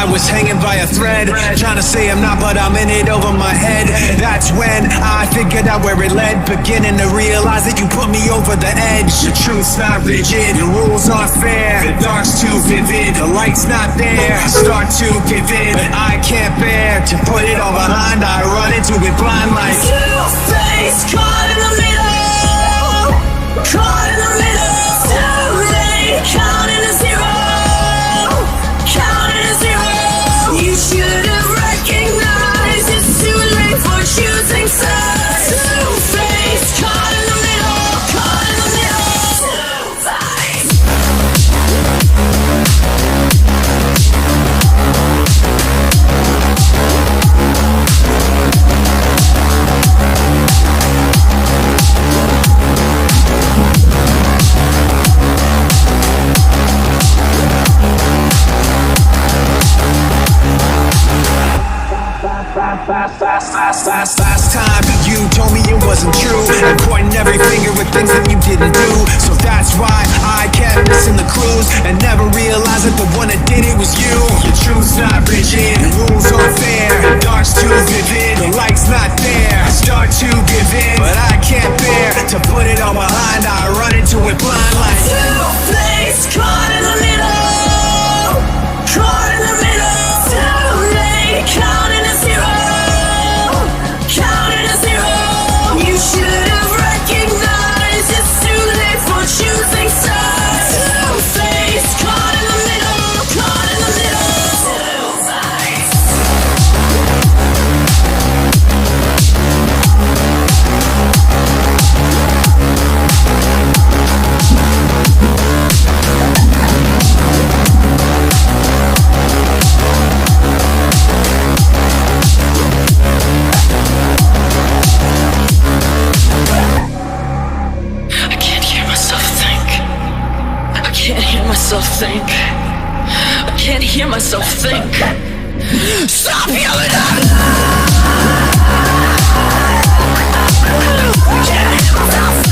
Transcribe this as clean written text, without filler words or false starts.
I was hanging by a thread, trying to say I'm not, but I'm in it over my head. That's when I figured out where it led, beginning to realize that you put me over the edge. The truth's not rigid, the rules aren't fair, the dark's too vivid, the light's not there. I start to give in, but I can't bear to put it all behind. I run into it blind like two-faced, caught in the middle, caught in the middle. Too late, counting to zero, counting to zero. You should have recognized it's too late for choosing sides. Two-faced, caught in the middle, caught in the middle. Two-faced. Last time you told me it wasn't true, and pointing every finger with things that you didn't do. So that's why I kept missing the clues, and never realized that the one that did it was you. Your truth's not rigid, the rules aren't fair, the dark's too vivid, the light's not there. I start to give in, but I can't bear to put it all behind. I run into it blind like Two-faced, caught in the middle, caught in the middle. Too late, counting to zero, counting to zero. You should have recognized it's too late for choosing sides. Two-faced, caught in the middle, caught in the middle. Two-faced. I can't hear myself think. I can't hear myself think. I can't hear myself think. Stop yelling at me! I can't hear myself